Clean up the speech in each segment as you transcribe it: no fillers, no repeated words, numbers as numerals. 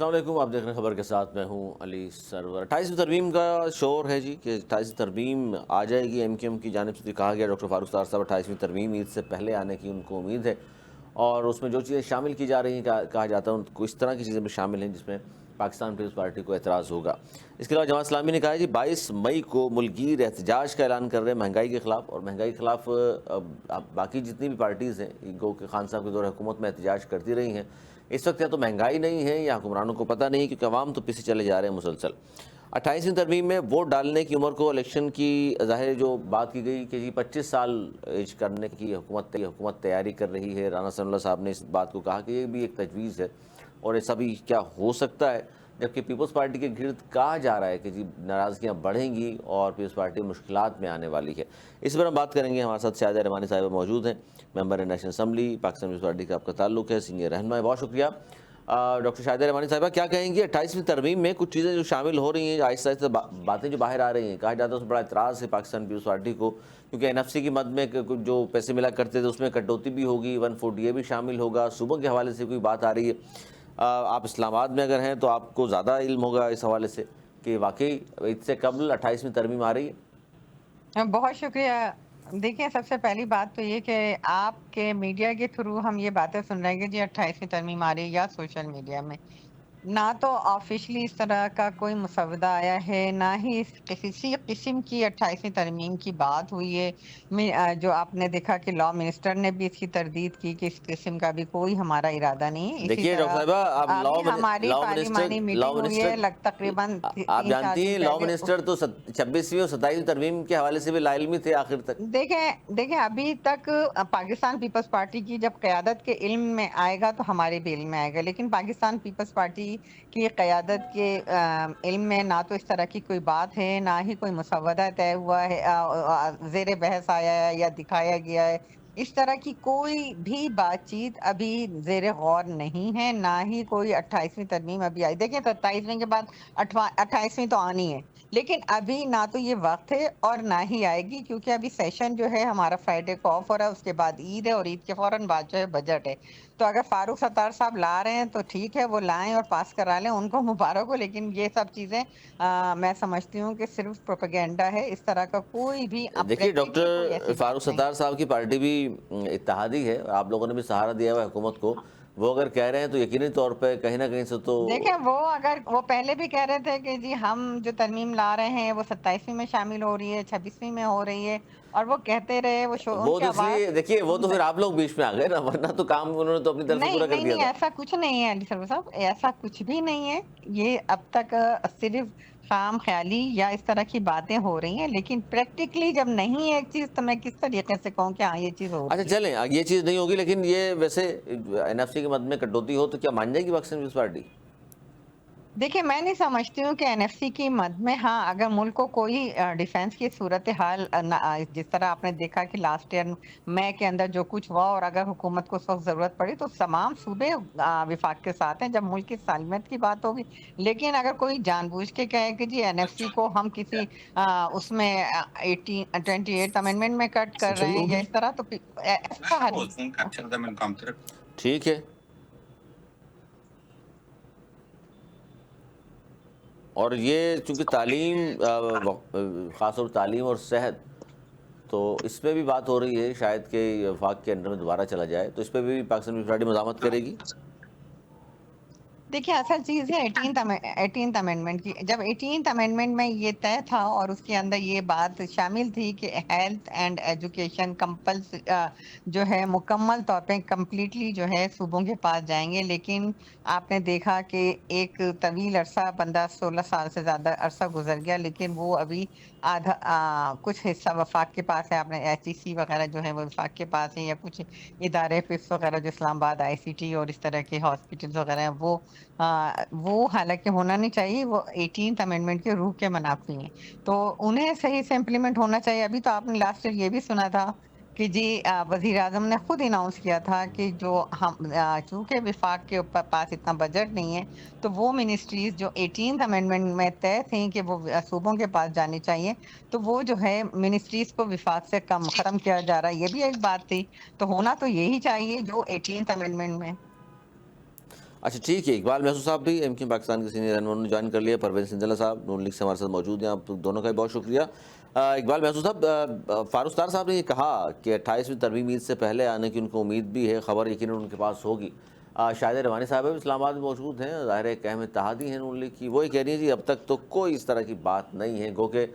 السلام علیکم، آپ دیکھ رہے ہیں خبر کے ساتھ، میں ہوں علی سرور۔ 28ویں ترمیم کا شور ہے جی کہ 28ویں ترمیم آ جائے گی۔ ایم کیو ایم کی جانب سے کہا گیا، ڈاکٹر فاروق ستار صاحب 28ویں ترمیم عید سے پہلے آنے کی ان کو امید ہے، اور اس میں جو چیزیں شامل کی جا رہی ہیں کہا جاتا ہے ان کو اس طرح کی چیزیں بھی شامل ہیں جس میں پاکستان پیپلز پارٹی کو اعتراض ہوگا۔ اس کے علاوہ جماعت اسلامی نے کہا ہے جی 22 مئی کو ملک گیر احتجاج کا اعلان کر رہے ہیں مہنگائی کے خلاف، اور مہنگائی کے خلاف باقی جتنی بھی پارٹیز ہیں گو کہ خان صاحب کے دور حکومت میں احتجاج کرتی رہی ہیں۔ اس وقت یا تو مہنگائی نہیں ہے یا حکمرانوں کو پتہ نہیں، کیونکہ عوام تو پیچھے چلے جا رہے ہیں مسلسل۔ 28ویں ترمیم میں ووٹ ڈالنے کی عمر کو الیکشن کی ظاہر جو بات کی گئی کہ جی 25 سال ایج کرنے کی حکومت تیاری کر رہی ہے۔ رانا ثناء اللہ صاحب نے اس بات کو کہا کہ یہ بھی ایک تجویز ہے اور ایسا بھی کیا ہو سکتا ہے، جبکہ پیپلز پارٹی کے گرد کہا جا رہا ہے کہ جی ناراضگیاں بڑھیں گی اور پیپلز پارٹی مشکلات میں آنے والی ہے۔ اس پر ہم بات کریں گے، ہمارے ساتھ شاہدہ رحمانی صاحبہ موجود ہیں، member national assembly, Pakistan Peoples Party کا آپ کا تعلق ہے، سینئر رہنما، بہت شکریہ۔ ڈاکٹر شاہدہ رحمانی صاحبہ کیا کہیں گی 28ویں ترمیم میں کچھ چیزیں جو شامل ہو رہی ہیں، آہستہ آہستہ باتیں جو باہر آ رہی ہیں، کہا جاتا ہے اس میں بڑا اعتراض ہے پاکستان پیپلز پارٹی کو، کیونکہ این ایف سی کی مد میں جو پیسے ملا کرتے تھے اس میں کٹوتی بھی ہوگی، 140 بھی شامل ہوگا، صوبوں کے حوالے سے کوئی بات آ رہی ہے۔ آپ اسلام آباد میں اگر ہیں تو آپ کو زیادہ علم ہوگا اس حوالے سے کہ واقعی اس سے قبل 28ویں ترمیم آ رہی ہے۔ بہت شکریہ۔ دیکھیں، سب سے پہلی بات تو یہ کہ آپ کے میڈیا کے تھرو ہم یہ باتیں سن رہے ہیں کہ جی 28ویں ترمیم آ رہی ہے، یا سوشل میڈیا میں نہ تو آفیشلی اس طرح کا کوئی مسودہ آیا ہے، نہ ہی کسی قسم کی 28ویں ترمیم کی بات ہوئی ہے۔ جو آپ نے دیکھا کہ لاء منسٹر نے بھی اس کی تردید کی کہ اس قسم کا بھی کوئی ہمارا ارادہ نہیں ہے۔ اسی دیکھیے ڈاکٹر طرح صاحبہ، آپ ابھی ہماری پارلیمانی لاء میٹنگ ہوئی منسٹر ہے تقریباً آپ 3-4 جانتی دن ہیں لاء پہلے۔ منسٹر تو 26ویں اور 27ویں ترمیم کے حوالے سے بھی لا علمی تھے آخر تک۔ دیکھیں ابھی تک پاکستان پیپلز پارٹی کی جب قیادت کے علم میں آئے گا تو ہمارے بھی علم میں آئے گا، لیکن پاکستان پیپلز پارٹی کی قیادت کے علم میں نہ تو اس طرح کی کوئی بات ہے، نہ ہی کوئی مسودہ طے ہوا ہے، زیر بحث آیا ہے یا دکھایا گیا ہے۔ اس طرح کی کوئی بھی بات چیت ابھی زیر غور نہیں ہے، نہ ہی کوئی 28ویں ترمیم ابھی آئی۔ دیکھیں 27ویں کے بعد 28ویں تو آنی ہے، لیکن ابھی نہ تو یہ وقت ہے اور نہ ہی آئے گی، کیونکہ ابھی سیشن جو ہے ہمارا فرائیڈے کو آف ہو رہا ہے، اس کے بعد عید ہے اور عید کے فوراً بعد جو ہے بجٹ ہے۔ تو اگر فاروق ستار صاحب لا رہے ہیں تو ٹھیک ہے، وہ لائیں اور پاس کرا لیں، ان کو مبارک ہو، لیکن یہ سب چیزیں میں سمجھتی ہوں کہ صرف پروپیگنڈا ہے، اس طرح کا کوئی بھی دیکھیے پریکٹیکلی کوئی ڈاکٹر ایسی فاروق بات نہیں۔ ستار صاحب کی پارٹی بھی اتحادی ہے، آپ لوگوں نے بھی سہارا دیا ہوا ہے حکومت کو، وہ اگر کہہ رہے ہیں تو یقینی طور پہ کہیں نہ کہیں سے تو دیکھیں، وہ پہلے بھی کہہ رہے تھے کہ جی ہم جو ترمیم لا رہے ہیں وہ 27ویں میں شامل ہو رہی ہے، 26ویں میں ہو رہی ہے، اور وہ کہتے رہے، ان وہ کی تو اس لیے دیکھیے وہ تو آواز پھر آپ لوگ بیچ میں آ گئے نا، ورنہ تو کام انہوں نے تو اپنی طرف سے نہیں پورا کر نہیں دیا نہیں، تھا۔ ایسا کچھ نہیں ہے علی سرور صاحب، ایسا کچھ بھی نہیں ہے۔ یہ اب تک صرف خام خیالی یا اس طرح کی باتیں ہو رہی ہیں، لیکن پریکٹیکلی جب نہیں ہے ایک چیز تو میں کس طریقے سے کہوں کہ ہاں یہ چیز ہو اچھا رہی ہے۔ چلیں، یہ چیز نہیں ہوگی، لیکن یہ ویسے این ایف سی کے مد میں کٹوتی ہو تو کیا مان جائے گی پاکستان پیپلز پارٹی؟ دیکھیں، میں نہیں سمجھتی ہوں کہ این ایف سی کی مد میں، ہاں اگر ملک کو کوئی ڈیفنس کی صورتحال جس طرح آپ نے دیکھا کہ لاسٹ ایئر مئی کے اندر جو کچھ ہوا، اور اگر حکومت کو اس وقت ضرورت پڑی تو تمام صوبے وفاق کے ساتھ ہیں جب ملک کی سالمیت کی بات ہوگی۔ لیکن اگر کوئی جان بوجھ کے کہے کہ جی این ایف سی کو ہم کسی اس میں 28 امینڈمنٹ میں کٹ کر رہے ہیں یا اس طرح، تو ایسا ٹھیک ہے، اور یہ چونکہ تعلیم خاص طور تعلیم اور صحت، تو اس پہ بھی بات ہو رہی ہے شاید کہ وفاق کے انڈر میں دوبارہ چلا جائے، تو اس پہ بھی پاکستان پیپلز پارٹی مزاحمت کرے گی۔ دیکھیں، اصل چیز ہے 18th امینڈمنٹ کی۔ جب 18th امینڈمنٹ میں یہ طے تھا اور اس کے اندر یہ بات شامل تھی کہ ہیلتھ اینڈ ایجوکیشن جو ہے مکمل طور پہ کمپلیٹلی جو ہے صوبوں کے پاس جائیں گے، لیکن آپ نے دیکھا کہ ایک طویل عرصہ، بندہ 16 سال سے زیادہ عرصہ گزر گیا، لیکن وہ ابھی کچھ حصہ وفاق کے پاس ہے۔ آپ نے ایچ ای سی وغیرہ جو ہے وہ وفاق کے پاس ہے، یا کچھ ادارے فس وغیرہ جو اسلام آباد آئی سی ٹی اور اس طرح کے ہاسپٹل وغیرہ ہیں، وہ حالانکہ ہونا نہیں چاہیے، وہ 18th امینڈمنٹ کے روح کے منافی ہیں، تو انہیں صحیح سے امپلیمنٹ ہونا چاہیے۔ ابھی تو آپ نے لاسٹ ایئر یہ بھی سنا تھا کہ جی وزیر اعظم نے خود اناؤنس کیا تھا کہ جو ہم چونکہ وفاق کے اوپر پاس اتنا بجٹ نہیں ہے، تو وہ منسٹریز جو 18th امینڈمنٹ میں طے تھیں کہ وہ صوبوں کے پاس جانی چاہیے، تو وہ جو ہے منسٹریز کو وفاق سے کم ختم کیا جا رہا ہے، یہ بھی ایک بات تھی۔ تو ہونا تو یہی چاہیے جو 18th امینڈمنٹ میں۔ اچھا ٹھیک ہے، اقبال محسود صاحب بھی ایم کیو پاکستان کے سینئر رہنما نے جوائن کر لیا، پروین سنجلا صاحب نون لیگ سے ہمارے ساتھ موجود ہیں، آپ دونوں کا بھی بہت شکریہ۔ اقبال محسود صاحب، فاروق ستار صاحب نے یہ کہا کہ 28ویں ترمیم عید سے پہلے آنے کی ان کو امید بھی ہے، خبر یقیناً ان کے پاس ہوگی۔ شاہدہ رحمانی صاحب بھی اسلام آباد میں موجود ہیں، ظاہر ہے ایک اہم اتحادی ہیں نون لیگ کی، وہی کہہ رہی ہیں جی اب تک تو کوئی اس طرح کی بات نہیں ہے، گو کہ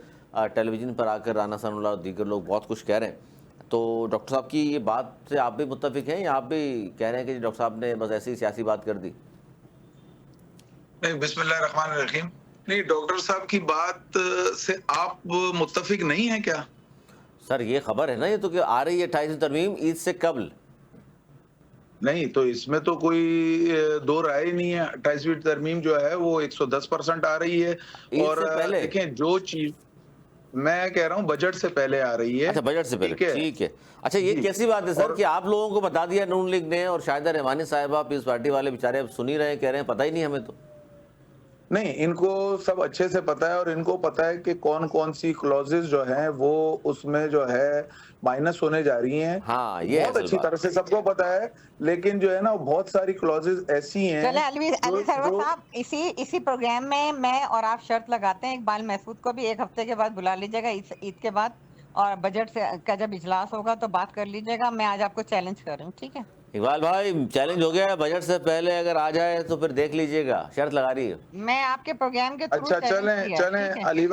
ٹیلی ویژن پر آ کر رانا ثناء اللہ اور دیگر لوگ بہت کچھ کہہ رہے ہیں۔ تو ڈاکٹر صاحب کی یہ بات سے آپ بھی متفق ہیں یا آپ بھی کہہ رہے ہیں کہ ڈاکٹر صاحب نے بس ایسی ہی سیاسی بات کر دی؟ نہیں، بسم اللہ الرحمن الرحیم، نہیں ڈاکٹر صاحب کی بات سے آپ متفق نہیں ہیں کیا؟ سر یہ خبر ہے نا، یہ تو کہ آ رہی ہے 28ویں ترمیم عید سے قبل۔ نہیں تو اس میں تو کوئی دو رائے نہیں ہے، 28ویں ترمیم جو ہے وہ 110% آ رہی ہے، عید اور سے پہلے؟ دیکھیں جو چیز میں کہہ رہا ہوں بجٹ سے پہلے آ رہی ہے۔ اچھا بجٹ سے پہلے، ٹھیک ہے۔ اچھا یہ کیسی بات ہے سر کہ آپ لوگوں کو بتا دیا نون لیگ نے، اور شاہدہ رحمانی صاحبہ پیس پارٹی والے بیچارے اب سن ہی رہے ہیں، کہہ رہے ہیں پتہ ہی نہیں ہمیں تو۔ نہیں، ان کو سب اچھے سے پتا ہے، اور ان کو پتا ہے کہ کون کون سی کلوزز جو ہیں وہ اس میں جو ہے مائنس ہونے جا رہی ہیں، ہاں یہ بہت اچھی طرح سے سب کو پتا ہے، لیکن جو ہے نا بہت ساری کلوزز ایسی ہیں۔ چلے علی سرور صاحب، اسی پروگرام میں اور آپ شرط لگاتے ہیں اقبال محسود کو بھی ایک ہفتے کے بعد بلا لیجیے گا عید کے بعد، اور بجٹ سے کا جب اجلاس ہوگا تو بات کر لیجیے گا۔ میں آج آپ کو چیلنج کر رہی ہوں، ٹھیک ہے؟ اقبال بھائی چیلنج ہو گیا ہے، بجٹ سے پہلے اگر آ جائے تو پھر دیکھ لیجئے گا، شرط لگا رہی ہے۔ میں آپ کے پروگرام کے تھرو اچھا چلیں علی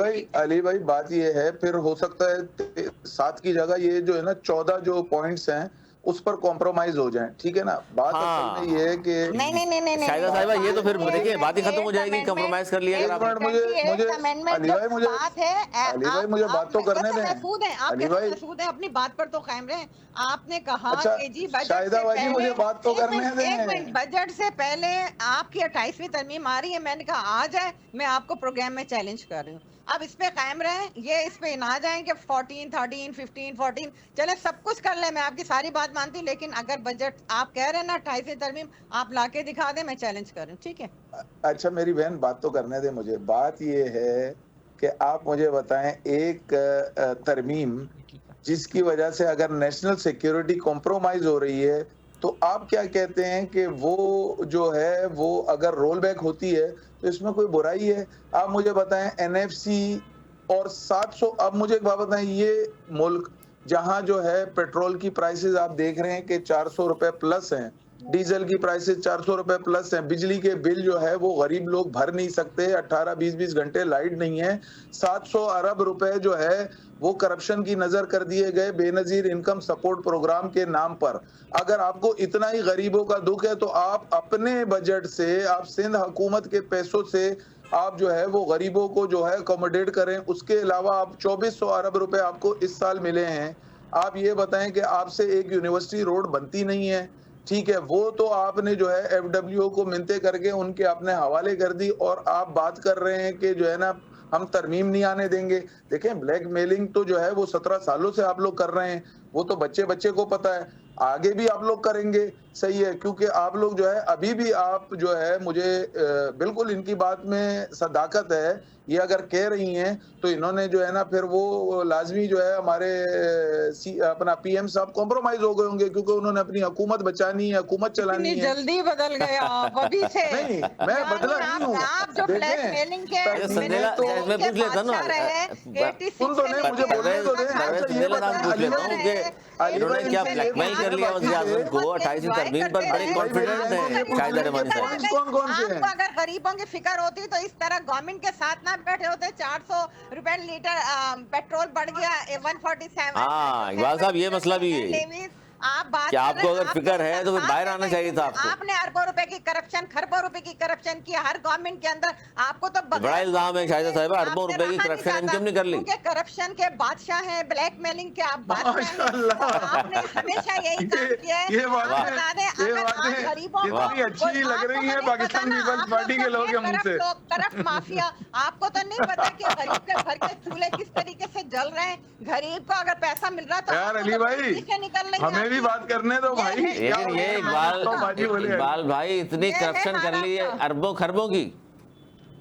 بھائی بات یہ ہے، پھر ہو سکتا ہے 7 کی جگہ یہ جو ہے نا 14 جو پوائنٹس ہیں اس پر کمپرومائز ہو جائیں، ٹھیک ہے نا؟ بات اصل میں یہ ہے کہ نہیں شاہدہ صاحبہ یہ تو پھر دیکھیں بات ہی ختم ہو جائے گی، کمپرومائز کر لیا اگر آپ نے۔ علی بھائی مجھے بات تو کرنے دیں، علی بھائی محسود ہیں، اپنی بات پر تو قائم رہیں۔ آپ نے کہا اچھا کہ جی بجٹ شاہدہ سے باجی مجھے بات تو کرنے دیں۔ ایک منٹ، بجٹ سے پہلے آپ کی 28ویں ترمیم آ رہی ہے، میں نے کہا آ جائے، میں آپ کو پروگرام میں چیلنج کر رہی ہوں، اب اس پہ قائم رہیں، یہ اس پہ نہ جائیں کہ 14 13 15 14، چلے سب کچھ کر لیں، میں آپ کی ساری بات مانتی، لیکن اگر بجٹ آپ کہہ رہے ہیں نا 28ویں ترمیم آپ لا کے دکھا دیں، میں چیلنج کر رہی ہوں، ٹھیک ہے؟ اچھا میری بہن بات تو کرنے دیں مجھے۔ بات یہ ہے کہ آپ مجھے بتائیں ایک ترمیم جس کی وجہ سے اگر نیشنل سیکیورٹی کمپرومائز ہو رہی ہے، تو آپ کیا کہتے ہیں کہ وہ جو ہے وہ اگر رول بیک ہوتی ہے تو اس میں کوئی برائی ہے؟ آپ مجھے بتائیں این ایف سی اور 700، اب مجھے ایک بات بتائیں، یہ ملک جہاں جو ہے پیٹرول کی پرائسز آپ دیکھ رہے ہیں کہ 400 روپے پلس ہیں، ڈیزل کی پرائسز 400 روپے پلس ہیں، بجلی کے بل جو ہے وہ غریب لوگ بھر نہیں سکتے، 18-20 گھنٹے لائٹ نہیں ہے، 700 ارب روپے جو ہے وہ کرپشن کی نظر کر دیے گئے بے نظیر انکم سپورٹ پروگرام کے نام پر۔ اگر آپ کو اتنا ہی غریبوں کا دکھ ہے تو آپ اپنے بجٹ سے، آپ سندھ حکومت کے پیسوں سے آپ جو ہے وہ غریبوں کو جو ہے اکوموڈیٹ کریں۔ اس کے علاوہ آپ 2400 ارب روپے آپ کو اس سال ملے ہیں۔ آپ یہ بتائیں کہ آپ سے ایک یونیورسٹی روڈ بنتی نہیں ہے، ٹھیک ہے، وہ تو آپ نے جو ہے ایف ڈبلیو کو منتیں کر کے ان کے اپنے حوالے کر دی، اور آپ بات کر رہے ہیں کہ جو ہے نا ہم ترمیم نہیں آنے دیں گے۔ دیکھیں بلیک میلنگ تو جو ہے وہ 17 سالوں سے آپ لوگ کر رہے ہیں، وہ تو بچے کو پتا ہے، آگے بھی آپ لوگ کریں گے، صحیح ہے، کیونکہ آپ لوگ جو ہے ابھی بھی آپ جو ہے مجھے بالکل ان کی بات میں صداقت ہے، یہ اگر کہہ رہی ہیں تو انہوں نے جو ہے نا پھر وہ لازمی جو ہے ہمارے اپنا پی ایم صاحب کمپرومائز ہو گئے ہوں گے، کیونکہ انہوں نے اپنی حکومت بچانی ہے، حکومت چلانی ہے۔ جلدی بدل گئے آپ ابھی سے؟ نہیں میں بدلا نہیں ہوں، آپ جو بلیک میلنگ کے میں پوچھ لیتا نا، سن تو نہیں، مجھے بولنے تو دیں۔ سندیلا صاحب پوچھ لیتا ہوں کہ انہوں نے کیا بلیک میل کر لیا وزیر اعظم کو 28ویں ترمیم پر؟ بڑے کانفیڈنٹ ہیں شاہدہ رحمانی صاحب۔ کون سے آپ ہیں؟ کو اگر غریبوں کی فکر ہوتی تو اس طرح گورنمنٹ کے ساتھ نہ بیٹھے ہوتے۔ 400 روپے لیٹر پیٹرول بڑھ گیا، 147۔ ہاں اقبال صاحب یہ مسئلہ بھی ہے آپ بات کہ آپ کو اگر فکر ہے تو پھر باہر آنا چاہیے تھا آپ کو۔ آپ نے اربوں روپے کی کرپشن، خربوں روپے کی کرپشن کی ہر گورنمنٹ کے اندر، آپ کو تو بڑا الزام ہے شاہدہ صاحبہ، اربوں روپے کی کرپشن ان کیوں نہیں کر لی؟ کیونکہ کرپشن کے بادشاہ ہیں، بلیک میلنگ کے آپ بادشاہ ہیں، آپ نے ہمیشہ یہی کام کیا ہے۔ یہ باتیں اتنی اچھی لگ رہی ہیں پاکستان پیپلز پارٹی کے لوگ کے منہ سے۔ کرپٹ مافیا، آپ کو تو نہیں پتا کہ غریب کے گھر کے چولہے کس طریقے سے جل رہے ہیں؟ غریب کو اگر پیسہ مل رہا تو یار علی بھائی ہمیں بھی بات کرنے دو بھائی۔ لیکن یہ اقبال بھائی اتنی کرپشن کر لی ہے اربوں خربوں کی،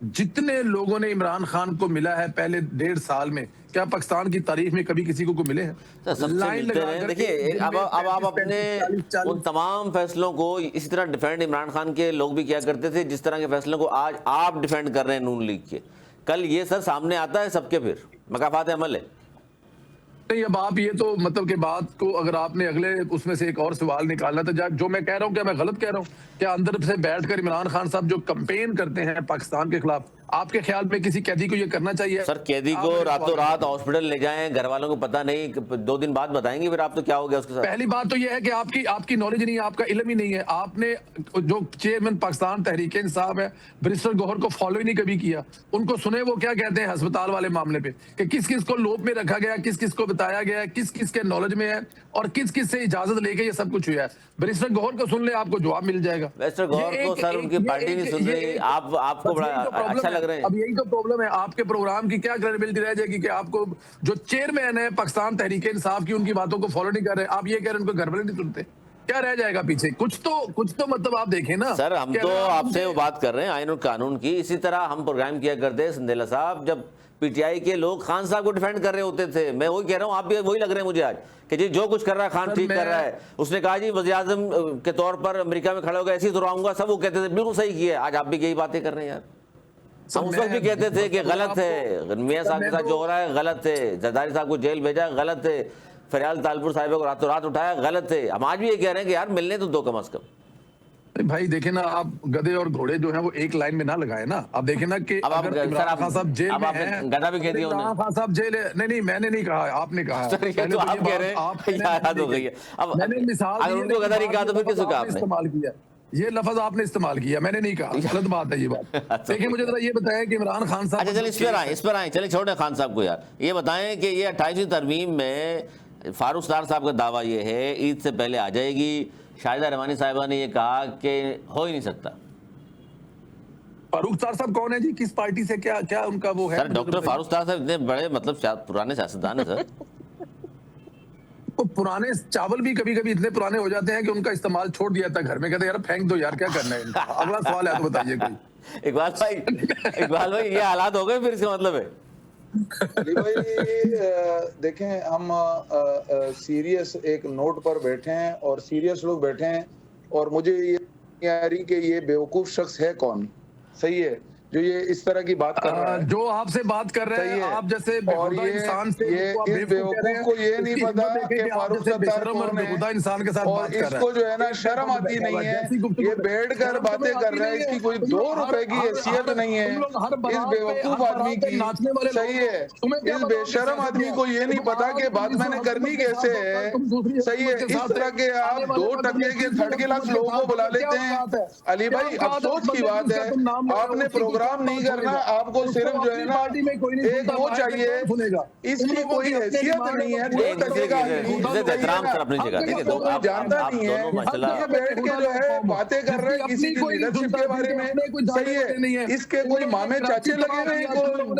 جتنے لوگوں نے عمران خان کو ملا ہے پہلے 1.5 سال میں، کیا پاکستان کی تاریخ میں کبھی کسی کو ملے ہیں؟ سب سے ملتے رہے. دیکھیے اب آپ اپنے ان تمام فیصلوں کو اسی طرح ڈیفینڈ عمران خان کے لوگ بھی کیا کرتے تھے جس طرح کے فیصلوں کو آج آپ ڈیفینڈ کر رہے ہیں نون لیگ کے. کل یہ سر سامنے آتا ہے سب کے، پھر مکافات عمل ہے. نہیں، اب آپ یہ تو مطلب کہ بات کو اگر آپ نے اگلے اس میں سے ایک اور سوال نکالنا تھا، جو میں کہہ رہا ہوں کیا میں غلط کہہ رہا ہوں؟ کیا اندر سے بیٹھ کر عمران خان صاحب جو کمپین کرتے ہیں پاکستان کے خلاف، آپ کے خیال میں کسی قیدی کو یہ کرنا چاہیے؟ سر قیدی کو راتوں رات ہاسپٹل لے جائیں، گھر والوں کو پتہ نہیں، 2 دن بعد بتائیں گے پھر آپ تو کیا ہو گیا اس کے ساتھ. پہلی بات تو یہ ہے کہ آپ کی نالج نہیں ہے، آپ کا علم ہی نہیں ہے. آپ نے جو چیئرمین پاکستان تحریک انصاف ہے بیرسٹر گوہر کو فالو ہی نہیں کبھی کیا. ان کو سنے وہ کیا کہتے ہیں ہسپتال والے معاملے پہ، کہ کس کس کو لوپ میں رکھا گیا، کس کس کو بتایا گیا، کس کس کے نالج میں ہے اور کس کس سے اجازت لے کے یہ سب کچھ ہوا ہے. بیرسٹر گوہر کو سن لیں، آپ کو جواب مل جائے گا. بیرسٹر گوہر کو سر ان کی پارٹی نہیں سن رہی، آپ کو بڑا اچھا لگ رہے ہیں. اب یہی تو پرابلم ہے، آپ کے پروگرام کی کیا کریڈیبلٹی رہ جائے گی کہ آپ کو جو چیئرمین ہے پاکستان تحریک انصاف کی، ان کی باتوں کو فالو نہیں کر رہے. آپ یہ کہہ رہے ہیں ان کو گھر والے نہیں سنتے، کیا رہ جائے گا پیچھے؟ کچھ تو مطلب آپ دیکھیں نا سر. ہم تو آپ سے وہ بات کر رہے ہیں آئین اور قانون کی. اسی طرح ہم پروگرام کیا کرتے ہیں سندیلا صاحب جب پی ٹی آئی کے لوگ خان صاحب کو ڈیفینڈ کر رہے ہوتے تھے. میں وہی کہہ رہا ہوں، آپ بھی وہی لگ رہے ہیں مجھے آج کہ جی جو کچھ کر رہا ہے خان ٹھیک کر رہا ہے. اس نے کہا جی وزیر اعظم کے طور پر امریکہ میں کھڑے ہو گئے ایسے ہی تو رہوں گا، سب وہ کہتے تھے بالکل صحیح کیا. آج آپ بھی یہی باتیں کر رہے ہیں یار. ہم اس وقت بھی کہتے تھے کہ غلط ہے، میاں صاحب کے ساتھ جو ہو رہا ہے غلط ہے، زرداری صاحب کو جیل بھیجا غلط ہے، فریال تالپور صاحبہ کو راتوں رات اٹھایا غلط ہے. ہم آج بھی یہ کہہ رہے ہیں کہ یار ملنے تو دو کم از کم. بھائی دیکھیں نا، آپ گدے اور گھوڑے جو ہیں وہ ایک لائن میں نہ لگائیں نا. آپ دیکھیں نا کہ اگر عمران خان صاحب جیل میں ہیں، گدا بھی کہہ دیا انہوں نے. عمران خان صاحب جیل ہے. نہیں میں نے نہیں کہا، آپ نے کہا. سر یہ تو آپ کہہ رہے ہیں، یاد ہو گئی ہے. اب میں نے مثال اگر ان کو گدا نہیں کہا تو پھر کس کو کہا آپ نے؟ استعمال کیا یہ لفظ آپ نے استعمال کیا، میں نے نہیں کہا. غلط بات ہے یہ بات. دیکھیں مجھے ذرا یہ بتائیں کہ عمران خان صاحب، اچھا چلیں اس پر آئیں چلیں چھوڑیں خان صاحب کو یار. یہ بتائیں کہ یہ 28ویں ترمیم میں فاروق ستار صاحب کا دعویٰ یہ ہے عید سے پہلے آ جائے گی. شاہدہ رحمانی صاحبہ نے یہ کہا کہ ہو ہی نہیں سکتا. فاروق ستار صاحب کون ہے جی؟ کس پارٹی سے؟ کیا ان کا وہ ہے؟ سر ڈاکٹر فاروق ستار صاحب اتنے بڑے مطلب پرانے سیاستدان ہیں سر. پرانے چاول بھی کبھی کبھی اتنے پرانے ہو جاتے ہیں کہ ان کا استعمال چھوڑ دیا تھا گھر میں. کہتے ہیں یار پھینک دو یار، کیا کرنا ہے ان کا. اگلا سوال ہے تو بتائیے کوئی. اقبال بھائی یہ حالات ہو گئے پھر اس کا مطلب ہے. علی بھائی دیکھیں، ہم سیریس ایک نوٹ پر بیٹھے ہیں اور سیریس لوگ بیٹھے ہیں، اور مجھے یہ نہیں آ رہی کہ یہ بیوقوف شخص ہے کون. صحیح ہے جو یہ اس طرح کی بات کر رہا ہے، جو آپ سے بات کر رہے ہیں، آپ جیسے اور انسان سے اس بیوقوف کو یہ نہیں پتا کہ فاروق ستار کون ہے، انسان کے ساتھ اور اس کو جو ہے نا شرم آتی نہیں ہے. یہ بیٹھ کر باتیں کر رہا ہے، اس کی کوئی 2 روپے کی حیثیت نہیں ہے اس بیوقوف آدمی کی. صحیح ہے، اس بے شرم آدمی کو یہ نہیں پتا کہ بات میں نے کرنی کیسے ہے. صحیح ہے، اس طرح کے آپ 2 ٹکے کے 3rd کلاس لوگوں کو بلا لیتے ہیں. علی بھائی افسوس کی بات ہے، آپ نے پروگرام نہیں کرنا. آپ کو صرف جو ہے نا ایک وہ چاہیے، اس کی کوئی حیثیت نہیں ہے. 2 ٹکے کا جانتا نہیں ہے، یہ بیٹھ کے جو ہے باتیں کر رہے ہیں کسی کی لیڈرشپ کے بارے میں. صحیح ہے، اس کے کوئی مامے چاچے لگے ہوئے ہیں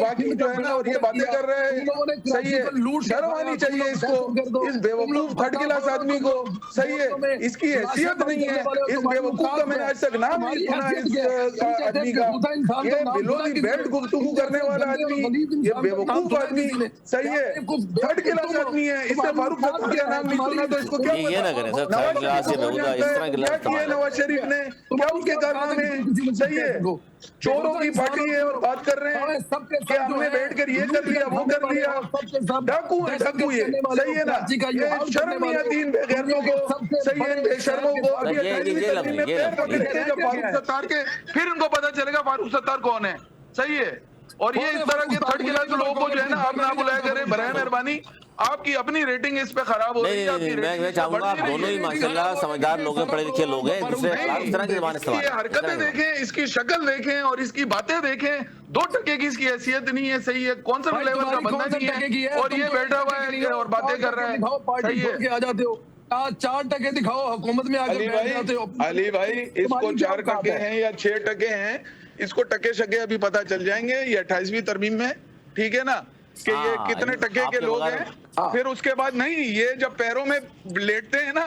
باقی جو ہے نا، اور یہ باتیں کر رہے ہیں. صحیح ہے، شرم آنی چاہیے اس کو، اس بیوقوف 3rd کلاس آدمی کو. صحیح ہے، اس کی حیثیت نہیں ہے. اس بیوقوف کا میں نے آج تک نام نہیں سنا اس آدمی کا. یہ بلوی بیٹھ گفتگو کرنے والا آدمی، یہ بیوقوف آدمی. صحیح ہے، 3rd کلاس آدمی ہے. اس سے فاروق ستار کا نام نہیں سنا تو اس کو کیا کیا نواز شریف نے، کیا اس کے کارنامے ہیں. صحیح ہے، چوروں کی پارٹی ہے اور بات کر رہے ہیں کہ ہم نے بیٹھ کر یہ کر لیا وہ کر لیا. ڈاکو ہے ڈاکو یہ. صحیح ہے نا، یہ شرم نہیں آتی ان بے غیرتوں کو. صحیح ہے، بے شرموں کو. ابھی 28ویں ترمیم میں پیر پکڑیں گے جب فاروق ستار کے، پھر ان کو پتا چلے گا فاروق ستار کون ہے. صحیح ہے، اور یہ اس طرح کے 3rd کلاس لوگوں کو جو ہے نا آپ نہ بلایا کریں برائے مہربانی. آپ کی اپنی ریٹنگ اس پہ خراب ہو رہی ہے. میں چاہوں گا آپ دونوں ہی ماشاءاللہ سمجھدار لوگ ہیں، پڑھے لکھے لوگ ہیں. اس طرح کی زبان استعمال، یہ حرکتیں دیکھیں، اس کی شکل دیکھیں اور اس کی باتیں دیکھیں. 2 ٹکے کی اس کی حیثیت نہیں ہے. صحیح ہے، کونسل لیول کا بندہ نہیں ہے اور یہ بیٹھا ہوا ہے اور باتیں کر رہا ہے. صحیح ہے، آ جاتے ہو 4 ٹکے دکھاؤ حکومت میں. علی بھائی اس کو 4 ٹکے ہیں یا 6 ٹکے ہیں، اس کو ٹکے شکے ابھی پتا چل جائیں گے یہ 28ویں ترمیم میں. ٹھیک ہے نا، کہ یہ کتنے ٹکے کے لوگ ہیں. پھر اس کے بعد نہیں، یہ جب پیروں میں لیٹتے ہیں نا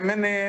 MNA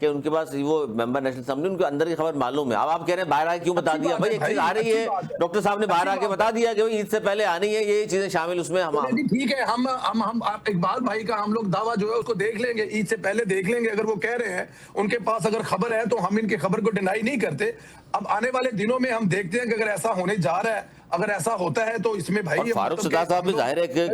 کہ ان کے پاس وہ ممبر نیشنل اسمبلی ان کے اندر کی خبر معلوم ہے. اب آپ کہہ رہے ہیں باہر آ کے کیوں بتا دیا؟ بھائی ایک چیز آ رہی ہے, ڈاکٹر صاحب نے باہر آ کے بتا دیا کہ عید سے پہلے آنی ہے, یہ چیزیں شامل اس میں. ہم ٹھیک ہے, ہم اقبال بھائی کا ہم لوگ دعویٰ جو ہے اس کو دیکھ لیں گے, عید سے پہلے دیکھ لیں گے. اگر وہ کہہ رہے ہیں ان کے پاس اگر خبر ہے تو ہم ان کی خبر کو ڈینائی نہیں کرتے. اب آنے والے دنوں میں ہم دیکھتے ہیں کہ اگر ایسا ہونے جا رہا ہے, اگر ایسا ہوتا ہے تو اس میں بھائی فاروق ستار صاحب بھی ظاہر ہے کہ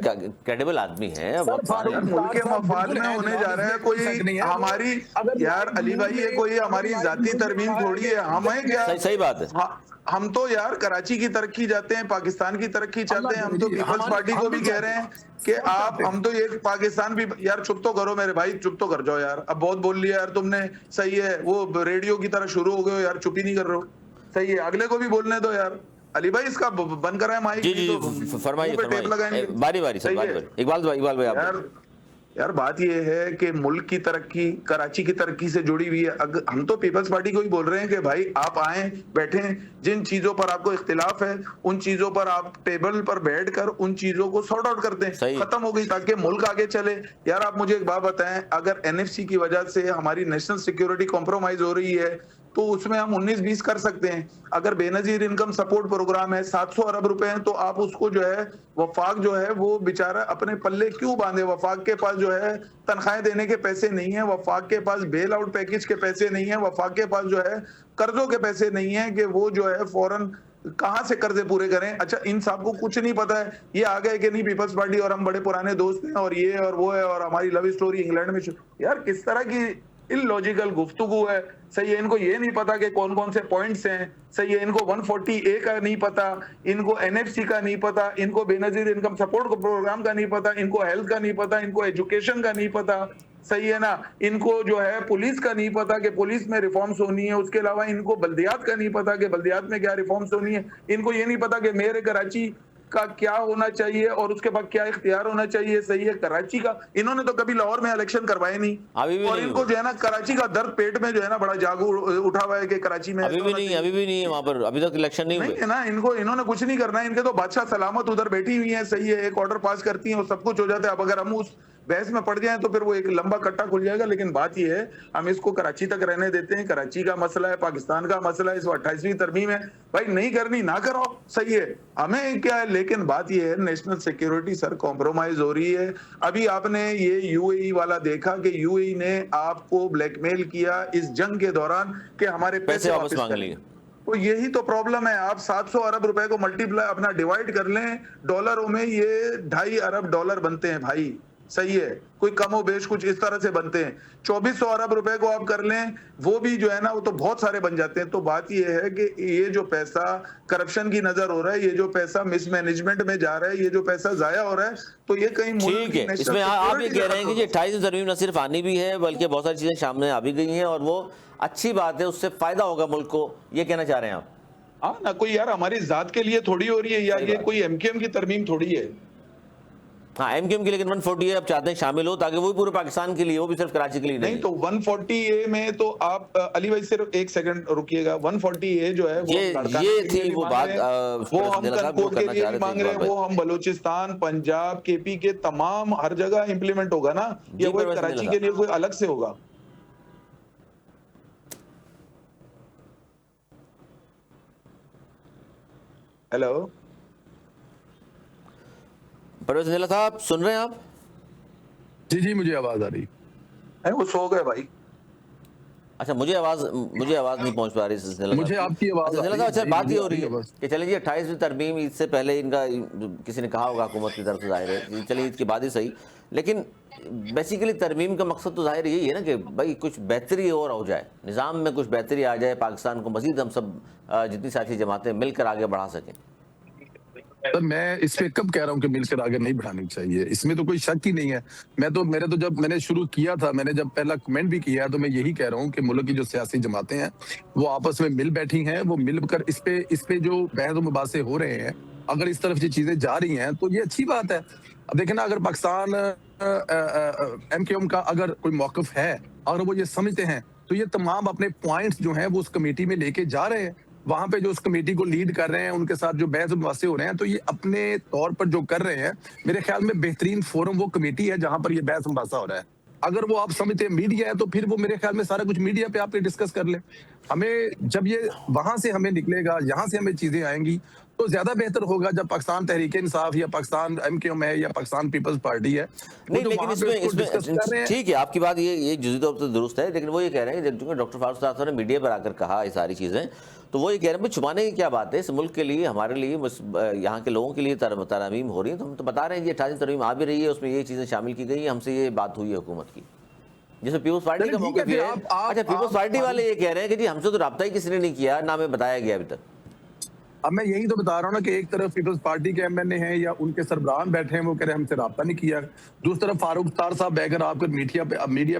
کریڈیبل آدمی ہیں. ملک کے مفاد میں ہونے جا رہا ہے کوئی ہماری, یار علی بھائی یہ کوئی ہماری ذاتی ترمیم تھوڑی ہے. ہمیں کیا, صحیح بات ہے, ہم تو یار کراچی کی ترقی چاہتے ہیں, پاکستان کی ترقی چاہتے ہیں. ہم تو پیپلز پارٹی کو بھی کہہ رہے ہیں کہ آپ, ہم تو یہ پاکستان بھی, یار چپ تو کرو میرے بھائی, چپ تو کر جاؤ یار, اب بہت بول لیا یار تم نے. صحیح ہے, وہ ریڈیو کی طرح شروع ہو گئے ہو یار, چپ ہی نہیں کر رہے ہو. صحیح ہے, اگلے کو بھی بولنے دو یار. علی بھائی اس کا بند کر رہا ہے مائک. جی جی فرمائیے, باری باری سے اقبال بھائی آپ. یار بات یہ ہے کہ ملک کی ترقی کراچی کی ترقی سے جڑی ہوئی ہے. ہم تو پیپلز پارٹی کو ہی بول رہے ہیں کہ بھائی آپ آئیں, بیٹھیں, جن چیزوں پر آپ کو اختلاف ہے ان چیزوں پر آپ ٹیبل پر بیٹھ کر ان چیزوں کو سارٹ آؤٹ کرتے ہیں, ختم ہو گئی, تاکہ ملک آگے چلے. یار آپ مجھے ایک بات بتائیں, اگر NFC کی وجہ سے ہماری نیشنل سیکیورٹی کمپرومائز ہو رہی ہے تو اس میں ہم 19-20 کر سکتے ہیں. اگر بے نظیر انکم سپورٹ پروگرام ہے 700 ارب روپے ہیں, تو آپ اس کو جو ہے وفاق جو ہے وہ بیچارہ اپنے پلے کیوں باندھے؟ وفاق کے پاس جو ہے تنخواہیں دینے کے پیسے نہیں ہیں, وفاق کے پاس بیل آؤٹ پیکج کے پیسے نہیں ہیں, وفاق کے پاس جو ہے قرضوں کے پیسے نہیں ہیں کہ وہ جو ہے فوراً کہاں سے قرضے پورے کریں. اچھا ان صاحب کو کچھ نہیں پتا ہے, یہ آ گئے کہ نہیں پیپلز پارٹی اور ہم بڑے پرانے دوست ہیں اور یہ اور وہ ہے اور ہماری لو اسٹوری انگلینڈ میں. یار کس طرح کی ان لوجیکل گفتگو ہے. صحیح ہے, ان کو یہ نہیں پتا کہ کون کون سے پوائنٹس ہیں. صحیح ہے, ان کو 140A کا نہیں پتا, ان کو NFC کا نہیں پتا, ان کو بے نظیر انکم سپورٹ پروگرام کا نہیں پتا, ان کو ہیلتھ کا نہیں پتا, ان کو ایجوکیشن کا نہیں پتا. صحیح ہے نا, ان کو جو ہے پولیس کا نہیں پتا کہ پولیس میں ریفارمز ہونی ہے. اس کے علاوہ ان کو بلدیات کا نہیں پتا کہ بلدیات میں کیا ریفارمز ہونی ہے. ان کو یہ نہیں پتا کہ میئر کراچی کا کیا ہونا چاہیے اور اس کے بعد کیا اختیار ہونا چاہیے. صحیح ہے, کراچی کا انہوں نے تو کبھی لاہور میں الیکشن کروائے نہیں, اور ان کو جو ہے نا کراچی کا درد پیٹ میں جو ہے نا بڑا جاگو اٹھا ہوا ہے کہ کراچی میں ابھی بھی نہیں ہے وہاں پر, ابھی تک الیکشن نہیں ہوئے. ہے نا, انہوں نے کچھ نہیں کرنا ہے. ان کے تو بادشاہ سلامت ادھر بیٹھی ہوئی ہیں. صحیح ہے, ایک آرڈر پاس کرتی ہیں اور سب کچھ ہو جاتا ہے. اب اگر ہم اس بحث میں پڑ جائیں تو پھر وہ ایک لمبا کٹا کھل جائے گا. لیکن بات یہ ہے ہم اس کو کراچی تک رہنے دیتے ہیں. کراچی کا مسئلہ ہے, پاکستان کا مسئلہ ہے, اس کو 28ویں ترمیم ہے. بھائی نہیں کرنی نہ کرو, صحیح ہے, ہمیں کیا ہے. لیکن بات یہ ہے نیشنل سیکیورٹی سر کمپرومائز ہو رہی ہے. ابھی آپ نے یہ UAE والا دیکھا کہ UAE نے آپ کو بلیک میل کیا اس جنگ کے دوران کہ ہمارے پیسے واپس مانگ لیے. تو یہی تو پرابلم ہے. آپ 700 ارب روپے کو ملٹیپلائی اپنا ڈیوائیڈ کر لیں ڈالروں میں, یہ 2.5 ارب ڈالر بنتے ہیں بھائی. صحیح ہے, کوئی کم و بیش کچھ اس طرح سے بنتے ہیں. 2400 ارب روپے کو آپ کر لیں, وہ بھی جو ہے نا وہ تو بہت سارے بن جاتے ہیں. تو بات یہ ہے کہ یہ جو پیسہ کرپشن کی نظر ہو رہا ہے, یہ جو پیسہ مس مینجمنٹ میں جا رہا ہے, یہ جو پیسہ ضائع ہو رہا ہے, تو یہ کہیں ٹھیک ہے. اس میں آپ یہ کہہ رہے ہیں کہ یہ 28 ترمیم نہ صرف آنی بھی ہے بلکہ بہت ساری چیزیں سامنے آ بھی گئی ہیں اور وہ اچھی بات ہے, اس سے فائدہ ہوگا ملک کو, یہ کہنا چاہ رہے ہیں آپ؟ ہاں نہ, کوئی یار ہماری ذات کے لیے تھوڑی ہو رہی ہے, یا یہ کوئی MKM کی ترمیم تھوڑی ہے. ہاں MKM کی, لیکن 140A اب چاہتے ہیں شامل ہو تاکہ وہی پورے پاکستان کے لیے, وہ بھی صرف کراچی کے لیے نہیں. تو 140A میں تو آپ علی بھائی صرف ایک سیکنڈ رکیے گا. 140A جو ہے یہ تھی وہ بات, وہ ہم کنکوڈ کے لیے بھی مانگ رہے ہیں, وہ ہم بلوچستان, پنجاب, KP کے تمام ہر جگہ امپلیمنٹ ہوگا نا, یا وہ کراچی کے لیے کوئی الگ سے ہوگا؟ ہیلو پرویز نیلا صاحب, سن رہے ہیں آپ؟ جی جی مجھے آواز آ رہی ہے. وہ سو گئے بھائی. اچھا مجھے آواز نہیں پہنچ پا رہی. مجھے آپ کی آواز نیلا صاحب, اچھا بات یہ ہو رہی ہے کہ چلیں جی 28ویں ترمیم عید سے پہلے ان کا کسی نے کہا ہوگا حکومت کی طرف سے, ظاہر ہے چلیے عید کے بعد ہی صحیح, لیکن بیسیکلی ترمیم کا مقصد تو ظاہر یہی ہے نا کہ بھائی کچھ بہتری اور ہو جائے, نظام میں کچھ بہتری آ جائے, پاکستان کو مزید ہم سب جتنی ساتھی جماعتیں مل کر آگے بڑھا سکیں. سر میں اس پہ کب کہہ رہا ہوں کہ مل کر آگے نہیں بڑھانی چاہیے, اس میں تو کوئی شک ہی نہیں ہے. میرے تو جب میں نے شروع کیا تھا, میں نے جب پہلا کمنٹ بھی کیا تو میں یہی کہہ رہا ہوں کہ ملک کی جو سیاسی جماعتیں ہیں وہ آپس میں مل بیٹھی ہیں, وہ مل کر اس پہ جو بحث و مباحثے ہو رہے ہیں, اگر اس طرف یہ چیزیں جا رہی ہیں تو یہ اچھی بات ہے. اب دیکھیں نا, اگر پاکستان MKM کا اگر کوئی موقف ہے اور وہ یہ سمجھتے ہیں تو یہ تمام اپنے پوائنٹس جو ہیں وہ اس کمیٹی میں لے کے جا رہے ہیں. وہاں پہ جو اس کمیٹی کو لیڈ کر رہے ہیں, ان کے ساتھ جو بحث و مباحثے ہو رہے ہیں, تو یہ اپنے طور پر جو کر رہے ہیں, میرے خیال میں بہترین فورم وہ کمیٹی ہے جہاں پر یہ بحث و مباحثہ ہو رہا ہے. اگر وہ آپ سمجھتے ہیں میڈیا ہے تو پھر وہ میرے خیال میں سارا کچھ میڈیا پہ آپ ڈسکس کر لیں. ہمیں جب یہ وہاں سے ہمیں نکلے گا, یہاں سے ہمیں چیزیں آئیں گی تو زیادہ بہتر ہوگا جب پاکستان تحریک انصاف یا پاکستان ایم کیو ایم ہے یا پاکستان پیپلز پارٹی ہے. نہیں لیکن اس میں ٹھیک ہے آپ کی بات یہ جزوی طور پر درست ہے, لیکن وہ یہ کہہ رہے ہیں کہ ڈاکٹر فاروق صاحب نے میڈیا پر آ کر کہا یہ ساری چیزیں, تو وہ یہ کہہ رہے ہیں چھپانے کی کیا بات ہے, اس ملک کے لیے, ہمارے لیے, یہاں کے لوگوں کے لیے ترامیم ہو رہی ہیں, تو ہم تو بتا رہے ہیں کہ 28 ترمیم آ بھی رہی ہے, اس میں یہ چیزیں شامل کی گئی ہیں, ہم سے یہ بات ہوئی ہے حکومت کی, جس میں پیپلز پارٹی کا موقف یہ ہے. اچھا پیپلز پارٹی والے یہ کہہ رہے ہیں کہ جی ہم سے تو رابطہ ہی کسی نے نہیں کیا, نہ ہمیں بتایا گیا ابھی تک. اب میں یہی تو بتا رہا ہوں نا کہ ایک طرف پیپلز پارٹی کے ایم این اے ہیں یا ان کے سربراہان بیٹھے ہیں, وہ کہہ رہے ہیں ہم سے رابطہ نہیں کیا. دوسری طرف فاروق ستار صاحب بیٹھ کر آپ کو میڈیا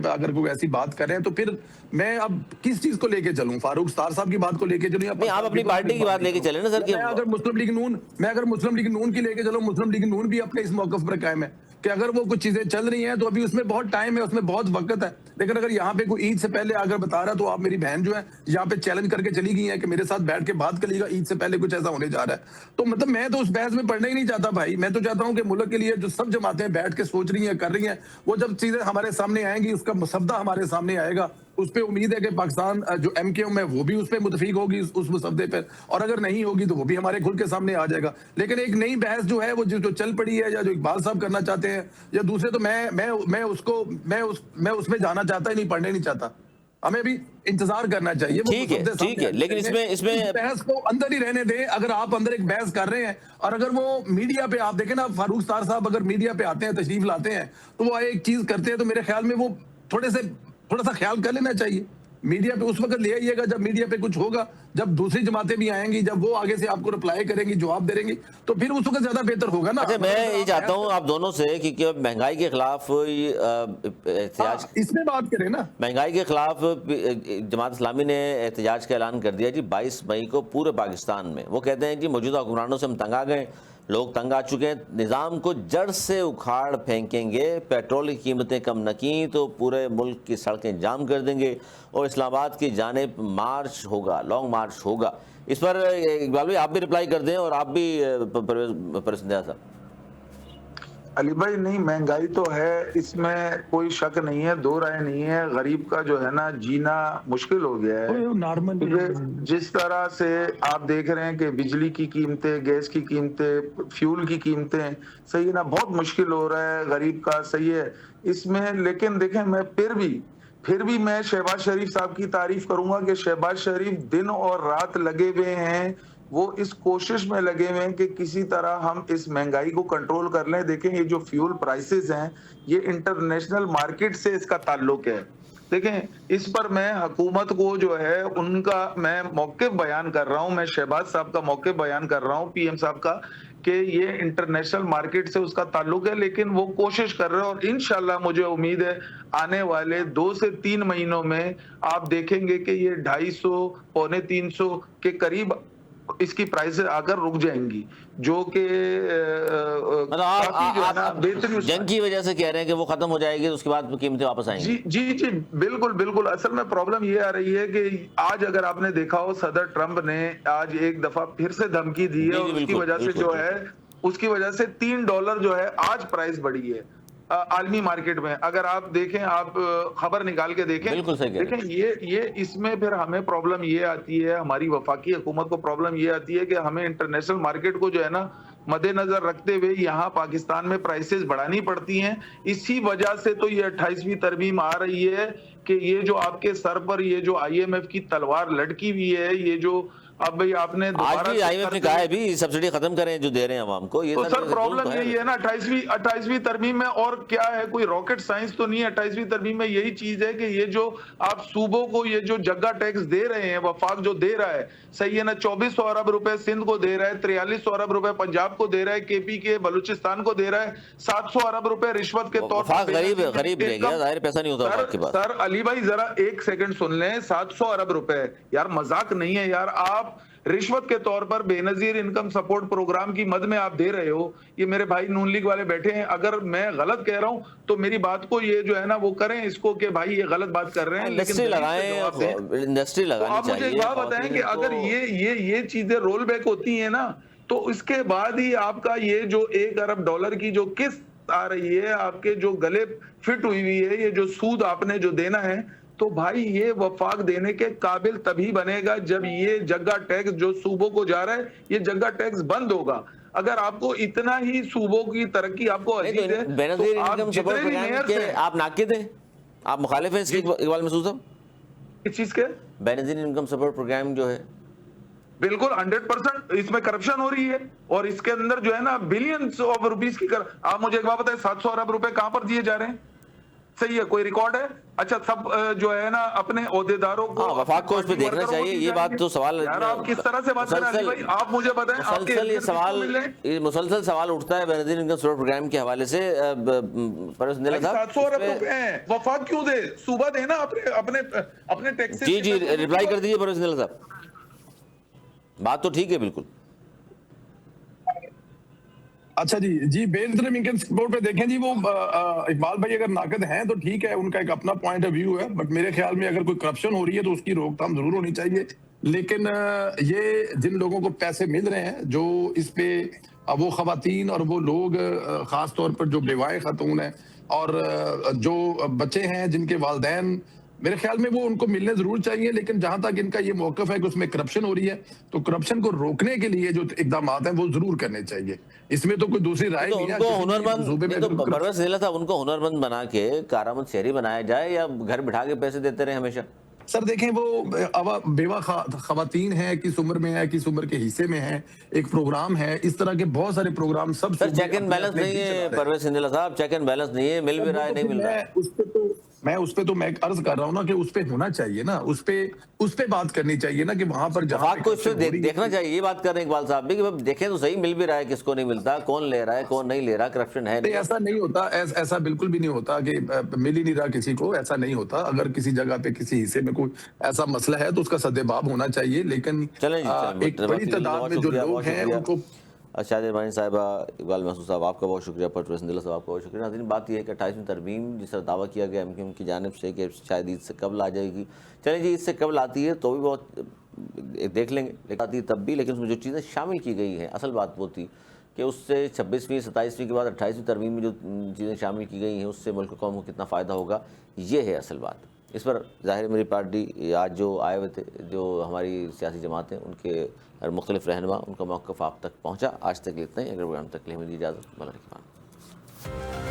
پہ اگر کوئی ایسی بات کر رہے ہیں تو پھر میں اب کس چیز کو لے کے چلوں, فاروق ستار صاحب کی بات کو لے کے چلوں یا آپ اپنی پارٹی کی بات لے کے چلیں نا سر. میں اگر مسلم لیگ نون کی لے کے چلوں, مسلم لیگ نون بھی اپنے اس موقف پر قائم ہے کہ اگر وہ کچھ چیزیں چل رہی ہیں تو ابھی اس میں بہت ٹائم ہے, اس میں بہت وقت ہے. لیکن اگر یہاں پہ کوئی عید سے پہلے اگر بتا رہا ہے تو آپ میری بہن جو ہے یہاں پہ چیلنج کر کے چلی گئی ہیں کہ میرے ساتھ بیٹھ کے بات کر لیے گا, عید سے پہلے کچھ ایسا ہونے جا رہا ہے. تو مطلب میں تو اس بحث میں پڑھنا ہی نہیں چاہتا بھائی. میں تو چاہتا ہوں کہ ملک کے لیے جو سب جماعتیں بیٹھ کے سوچ رہی ہیں, کر رہی ہیں, وہ جب چیزیں ہمارے سامنے آئیں گی, اس کا مسودہ ہمارے سامنے آئے گا, اس پہ امید ہے کہ پاکستان جو ایم کیو ایم ہے وہ بھی اس پہ متفق ہوگی اس مسودے پہ, اور اگر نہیں ہوگی تو وہ بھی ہمارے کھل کے سامنے آ جائے گا. لیکن ایک نئی بحث جو ہے وہ جو چل پڑی ہے, یا جو اقبال صاحب کرنا چاہتے ہیں یا دوسرے, تو میں اس میں جانا چاہتا ہی نہیں, پڑھنے نہیں چاہتا. ہمیں بھی انتظار کرنا چاہیے. ٹھیک ہے لیکن اس میں بحث کو اندر ہی رہنے دیں. اگر آپ اندر ایک بحث کر رہے ہیں اور اگر وہ میڈیا پہ, آپ دیکھیں نا فاروق ستار صاحب اگر میڈیا پہ آتے ہیں, تشریف لاتے ہیں, تو وہ ایک چیز کرتے ہیں تو میرے خیال میں وہ تھوڑا سا خیال کر لینا چاہیے. میڈیا پہ اس وقت لے آئیے گا جب میڈیا پہ کچھ ہوگا, جب دوسری جماعتیں بھی آئیں گی, جب وہ آگے سے آپ کو رپلائی کریں گی, جواب دیں گی, تو پھر اس وقت زیادہ بہتر ہوگا نا. اچھا میں یہ چاہتا ہوں آپ دونوں سے کہ مہنگائی کے خلاف احتجاج, اس میں بات کریں نا, مہنگائی کے خلاف جماعت اسلامی نے احتجاج کا اعلان کر دیا جی 22 مئی کو پورے پاکستان میں. وہ کہتے ہیں کہ موجودہ حکمرانوں سے ہم تنگ آ گئے, لوگ تنگ آ چکے ہیں, نظام کو جڑ سے اکھاڑ پھینکیں گے, پیٹرول کی قیمتیں کم نہ کیں تو پورے ملک کی سڑکیں جام کر دیں گے اور اسلام آباد کی جانب مارچ ہوگا, لانگ مارچ ہوگا. اس پر اقبال بھائی آپ بھی رپلائی کر دیں اور آپ بھی پرسندہ صاحب. علی بھائی نہیں, مہنگائی تو ہے, اس میں کوئی شک نہیں ہے, دو رائے نہیں ہے. غریب کا جو ہے نا جینا مشکل ہو گیا ہے. جس طرح سے آپ دیکھ رہے ہیں کہ بجلی کی قیمتیں, گیس کی قیمتیں, فیول کی قیمتیں, صحیح ہے نا, بہت مشکل ہو رہا ہے غریب کا, صحیح ہے اس میں. لیکن دیکھیں میں پھر بھی میں شہباز شریف صاحب کی تعریف کروں گا کہ شہباز شریف دن اور رات لگے ہوئے ہیں, وہ اس کوشش میں لگے ہوئے ہیں کہ کسی طرح ہم اس مہنگائی کو کنٹرول کر لیں. دیکھیں یہ جو فیول پرائسز ہیں یہ انٹرنیشنل مارکیٹ سے اس کا تعلق ہے. دیکھیں اس پر میں حکومت کو جو ہے ان کا میں موقف بیان کر رہا ہوں, میں شہباز صاحب کا موقف بیان کر رہا ہوں, پی ایم صاحب کا, کہ یہ انٹرنیشنل مارکیٹ سے اس کا تعلق ہے. لیکن وہ کوشش کر رہے ہیں اور انشاءاللہ مجھے امید ہے آنے والے 2 سے 3 مہینوں میں آپ دیکھیں گے کہ یہ 250 پونے 300 کے قریب اس کی پرائز آ کر رک جائیں گی, جو کہ جنگ کی وجہ سے کہہ رہے ہیں کہ وہ ختم ہو جائے گی تو اس کے بعد قیمتیں واپس آئیں گی. جی بالکل. اصل میں پرابلم یہ آ رہی ہے کہ آج اگر آپ نے دیکھا ہو صدر ٹرمپ نے آج ایک دفعہ پھر سے دھمکی دی ہے, اور اس کی وجہ سے جو ہے اس کی وجہ سے $3 جو ہے آج پرائز بڑھی ہے عالمی مارکیٹ میں. اگر آپ دیکھیں, آپ خبر نکال کے دیکھیں, دیکھیں یہ اس میں پھر ہمیں پرابلم یہ آتی ہے, ہماری وفاقی حکومت کو پرابلم یہ آتی ہے کہ ہمیں انٹرنیشنل مارکیٹ کو جو ہے نا مد نظر رکھتے ہوئے یہاں پاکستان میں پرائسز بڑھانی پڑتی ہیں. اسی وجہ سے تو یہ 28ویں ترمیم آ رہی ہے کہ یہ جو آپ کے سر پر یہ جو آئی ایم ایف کی تلوار لٹکی ہوئی ہے, یہ جو اب بھئی آپ نے آج بھی آئی ایم ایف نے کہا ہے بھی سبسڈی ختم کریں جو دے رہے ہیں عوام کو. تو سر پرابلم یہی ہے نا 28ویں ترمیم میں, اور کیا ہے, کوئی راکٹ سائنس تو نہیں ہے. 28ویں ترمیم میں یہی چیز ہے کہ یہ جو آپ صوبوں کو یہ جو جگہ ٹیکس دے رہے ہیں, وفاق جو دے رہا ہے, صحیح ہے نا, 2400 ارب روپے سندھ کو دے رہا ہے, 4300 ارب روپے پنجاب کو دے رہا ہے, کے پی کے بلوچستان کو دے رہا ہے, 700 ارب روپے رشوت کے طور پر. غریب رہ گیا, ظاہر پیسہ نہیں ہوتا آپ کے پاس. سر علی بھائی ذرا ایک سیکنڈ سن لیں, 700 ارب روپے یار مذاق نہیں ہے یار. آپ رشوت کے طور پر بے نظیر انکم سپورٹ پروگرام کی مد میں آپ دے رہے ہو. یہ میرے بھائی نون لیگ والے بیٹھے ہیں, اگر میں غلط کہہ رہا ہوں تو میری بات کو یہ جو ہے نا وہ کریں اس کو کہ بھائی یہ غلط بات کر رہے ہیں. انڈسٹری لگائیں, انڈسٹری لگانی آپ مجھے ایک بات بتائیں کہ اگر یہ چیزیں رول بیک ہوتی ہیں نا, تو اس کے بعد ہی آپ کا یہ جو $1 ارب کی جو قسط آ رہی ہے آپ کے جو گلے فٹ ہوئی ہوئی ہے, یہ جو سود آپ نے جو دینا ہے, تو بھائی یہ وفاق دینے کے قابل تبھی بنے گا جب یہ جگہ ٹیکس جو صوبوں کو جا رہا ہے یہ جگہ ٹیکس بند ہوگا. اگر آپ کو اتنا ہی صوبوں کی ترقی آپ کو عزیز ہے بینظیر تو آپ انکم جتنے سپورٹ بھی پروگرام میئرز کے ہیں, آپ ناقد ہیں, آپ مخالف ہیں اس کی اقبال محسوس صاحب؟ اس چیز کے بینظیر انکم سپورٹ پروگرام جو ہے بالکل 100% اس میں کرپشن ہو رہی ہے, اور اس کے اندر جو ہے نا بلینز آف روپیز کی آپ مجھے ایک بات بتائیں 700 ارب روپے کہاں پر دیے جا رہے ہیں؟ صحیح ہے, کوئی ریکارڈ ہے؟ اچھا سب جو ہے نا اپنے عہدیداروں کو, وفاق کو اس پہ دیکھنا چاہیے. یہ بات تو سوال یار آپ کس طرح سے بات کر رہے ہیں علی بھائی, آپ مجھے بتائیں آپ کے مسلسل یہ سوال مسلسل سوال اٹھتا ہے بینظیر انکم سپورٹ پروگرام کے حوالے سے. پرویز رندیلہ صاحب 700 ارب روپے ہیں, وفاق کیوں دے, صوبہ دے نا اپنے ٹیکسز. جی ریپلائی کر دیجیے پرویز رندیلہ صاحب, بات تو ٹھیک ہے بالکل. اچھا جی بینظیر انکم سپورٹ پہ دیکھیں جی, وہ اقبال بھائی اگر ناقد ہیں تو ٹھیک ہے, ان کا ایک اپنا پوائنٹ آف ویو ہے, بٹ میرے خیال میں اگر کوئی کرپشن ہو رہی ہے تو اس کی روک تھام ضرور ہونی چاہیے. لیکن یہ جن لوگوں کو پیسے مل رہے ہیں جو اس پہ, وہ خواتین اور وہ لوگ خاص طور پر جو بیوائے خاتون ہیں اور جو بچے ہیں جن کے والدین, میرے خیال میں وہ ان کو ملنے ضرور چاہیے. لیکن جہاں تک ان کا یہ موقف ہے کہ اس میں کرپشن ہو رہی ہے تو کرپشن کو روکنے کے لیے جو اقدامات ہیں وہ ضرور کرنے چاہیے. اس میں تو کوئی دوسری رائے تو نہیں ہے. ان کو ہنرمند, پرویز رندیلہ صاحب ان کو ہنرمند بنا کے کارآمد شہری بنایا جائے یا گھر بٹھا کے پیسے دیتے رہے ہمیشہ؟ سر دیکھیں وہ بیوہ خواتین ہیں, کس عمر میں ہے, کس عمر کے حصے میں ہیں, ایک پروگرام ہے, اس طرح کے بہت سارے پروگرام سب سر چیک اینڈ بیلنس نہیں ہے پرویز رندیلہ صاحب, چیک اینڈ بیلنس نہیں ہے, مل بھی رہا ہے نہیں مل رہا ہے. اس پہ تو میں عرض کر رہا ہوں نا کہ اس پہ ہونا چاہیے نا, اس پہ بات کرنی چاہیے نا کہ وہاں پر جہاں وفاق کو اس پہ دیکھنا چاہیے. یہ بات کر رہے ہیں اقبال صاحب بھی کہ دیکھیں تو صحیح مل بھی رہا ہے, کس کو نہیں ملتا, کون لے رہا ہے کون نہیں لے رہا, کرپشن ہے نہیں. ایسا نہیں ہوتا, ایسا بالکل بھی نہیں ہوتا کہ مل ہی نہیں رہا کسی کو, ایسا نہیں ہوتا. اگر کسی جگہ پہ کسی حصے میں کوئی ایسا مسئلہ ہے تو اس کا سدباب ہونا چاہیے. لیکن ایک بڑی تعداد میں جو لوگ ہیں ان کو. شاہد رحمانی صاحبہ, اقبال محسوس صاحب آپ کا بہت شکریہ, پرویز رندیلہ صاحب آپ کا بہت شکریہ. ناظرین بات یہ ہے کہ 28ویں ترمیم جس طرح دعویٰ کیا گیا ایم کیو ایم کی جانب سے کہ شاید عید سے قبل آ جائے گی, چلیں جی عید سے قبل آتی ہے تو بھی بہت دیکھ لیں گے, لیکن آتی ہے تب بھی. لیکن اس میں جو چیزیں شامل کی گئی ہیں, اصل بات وہ تھی کہ اس سے 26ویں 27ویں کے بعد 28ویں ترمیم میں جو چیزیں شامل کی گئی ہیں اس سے ملک قوم کو کتنا فائدہ ہوگا, یہ ہے اصل بات. اس پر ظاہر میری پارٹی آج جو آئے ہوئے تھے, جو ہماری سیاسی جماعتیں, ان کے مختلف رہنما, ان کا موقف آپ تک پہنچا. آج تک اتنا ہی. اگر پروگرام تک لیے میری اجازت, مولا رحمان.